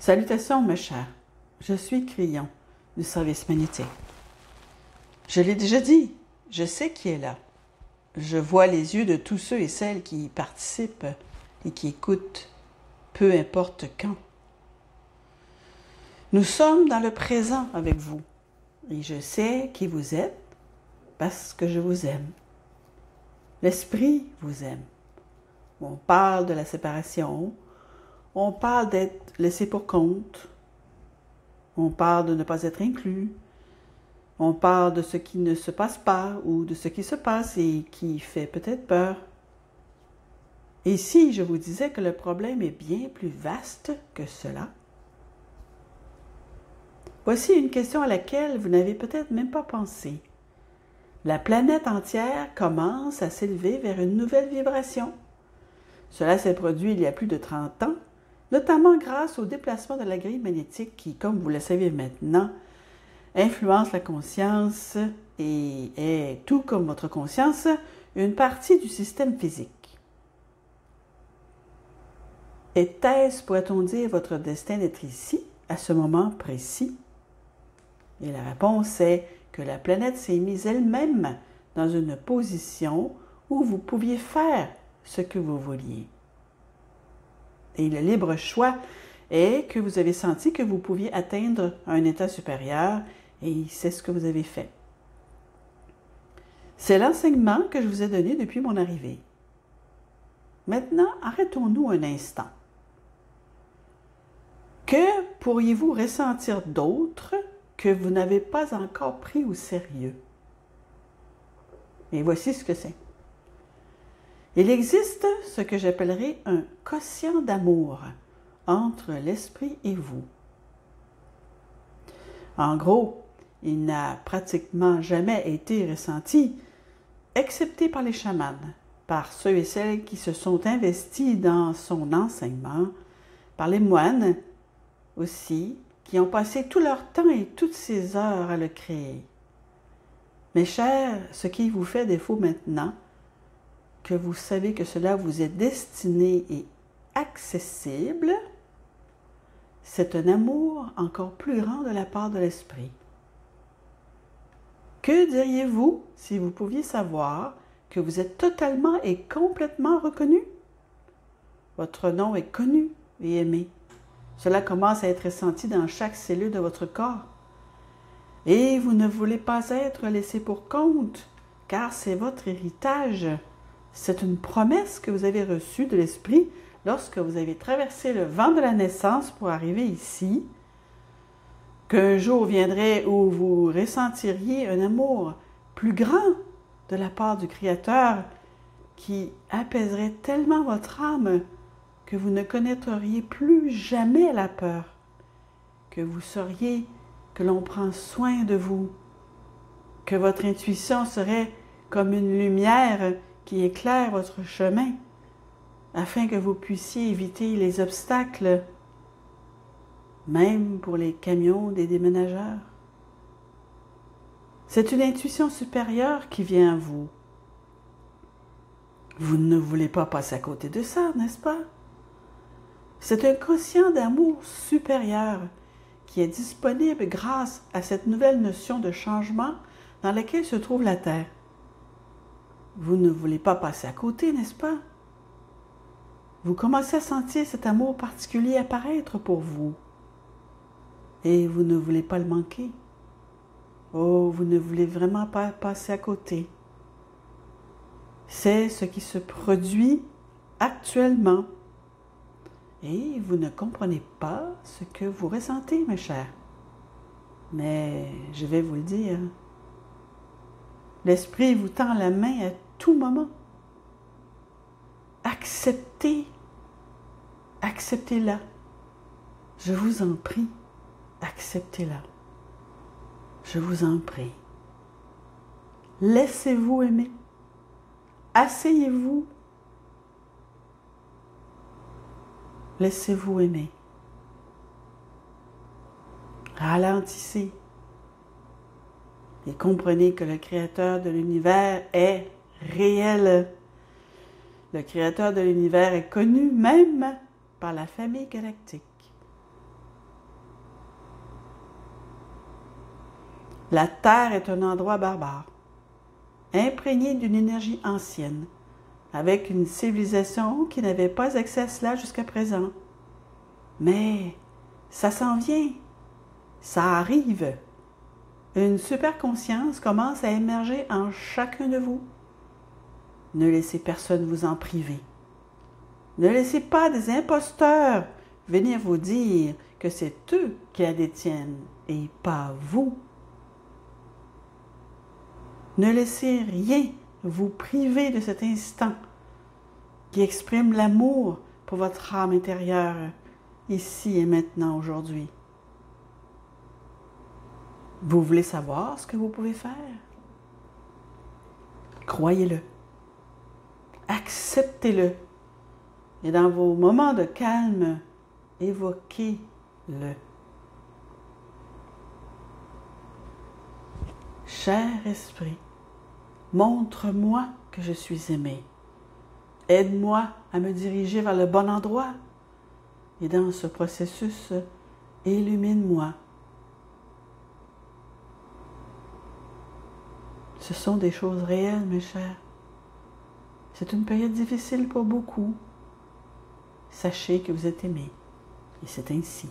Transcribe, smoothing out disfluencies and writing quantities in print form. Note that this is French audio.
Salutations, mes chers. Je suis Crayon du service magnétique. Je l'ai déjà dit, je sais qui est là. Je vois les yeux de tous ceux et celles qui y participent et qui écoutent, peu importe quand. Nous sommes dans le présent avec vous et je sais qui vous êtes parce que je vous aime. L'esprit vous aime. On parle de la séparation, on parle d'être laissé pour compte, on parle de ne pas être inclus, on parle de ce qui ne se passe pas ou de ce qui se passe et qui fait peut-être peur. Et si je vous disais que le problème est bien plus vaste que cela? Voici une question à laquelle vous n'avez peut-être même pas pensé. La planète entière commence à s'élever vers une nouvelle vibration. Cela s'est produit il y a plus de 30 ans, notamment grâce au déplacement de la grille magnétique qui, comme vous le savez maintenant, influence la conscience et est, tout comme votre conscience, une partie du système physique. Était-ce, pourrait-on dire, votre destin d'être ici, à ce moment précis? Et la réponse est que la planète s'est mise elle-même dans une position où vous pouviez faire ce que vous vouliez. Et le libre choix est que vous avez senti que vous pouviez atteindre un état supérieur et c'est ce que vous avez fait. C'est l'enseignement que je vous ai donné depuis mon arrivée. Maintenant, arrêtons-nous un instant. Que pourriez-vous ressentir d'autre que vous n'avez pas encore pris au sérieux? Et voici ce que c'est. Il existe ce que j'appellerais un quotient d'amour entre l'esprit et vous. En gros, il n'a pratiquement jamais été ressenti, excepté par les chamans, par ceux et celles qui se sont investis dans son enseignement, par les moines aussi, qui ont passé tout leur temps et toutes ces heures à le créer. Mes chers, ce qui vous fait défaut maintenant, que vous savez que cela vous est destiné et accessible, c'est un amour encore plus grand de la part de l'esprit. Que diriez-vous si vous pouviez savoir que vous êtes totalement et complètement reconnu? Votre nom est connu et aimé. Cela commence à être ressenti dans chaque cellule de votre corps. Et vous ne voulez pas être laissé pour compte, car c'est votre héritage. C'est une promesse que vous avez reçue de l'esprit lorsque vous avez traversé le vent de la naissance pour arriver ici, qu'un jour viendrait où vous ressentiriez un amour plus grand de la part du Créateur qui apaiserait tellement votre âme que vous ne connaîtriez plus jamais la peur, que vous sauriez que l'on prend soin de vous, que votre intuition serait comme une lumière qui éclaire votre chemin, afin que vous puissiez éviter les obstacles, même pour les camions des déménageurs. C'est une intuition supérieure qui vient à vous. Vous ne voulez pas passer à côté de ça, n'est-ce pas? C'est un quotient d'amour supérieur qui est disponible grâce à cette nouvelle notion de changement dans laquelle se trouve la Terre. Vous ne voulez pas passer à côté, n'est-ce pas? Vous commencez à sentir cet amour particulier apparaître pour vous. Et vous ne voulez pas le manquer. Oh, vous ne voulez vraiment pas passer à côté. C'est ce qui se produit actuellement. Et vous ne comprenez pas ce que vous ressentez, mes chers. Mais je vais vous le dire. L'esprit vous tend la main à tout moment. Acceptez. Acceptez-la. Je vous en prie, acceptez-la. Je vous en prie. Laissez-vous aimer. Asseyez-vous. Laissez-vous aimer. Ralentissez. Et comprenez que le Créateur de l'univers est réel. Le Créateur de l'univers est connu même par la famille galactique. La Terre est un endroit barbare, imprégné d'une énergie ancienne, avec une civilisation qui n'avait pas accès à cela jusqu'à présent. Mais ça s'en vient, ça arrive. Une super conscience commence à émerger en chacun de vous. Ne laissez personne vous en priver. Ne laissez pas des imposteurs venir vous dire que c'est eux qui la détiennent et pas vous. Ne laissez rien vous priver de cet instant qui exprime l'amour pour votre âme intérieure, ici et maintenant, aujourd'hui. Vous voulez savoir ce que vous pouvez faire? Croyez-le. Acceptez-le. Et dans vos moments de calme, évoquez-le. Cher esprit, montre-moi que je suis aimé. Aide-moi à me diriger vers le bon endroit. Et dans ce processus, illumine-moi. Ce sont des choses réelles, mes chers. C'est une période difficile pour beaucoup. Sachez que vous êtes aimés. Et c'est ainsi.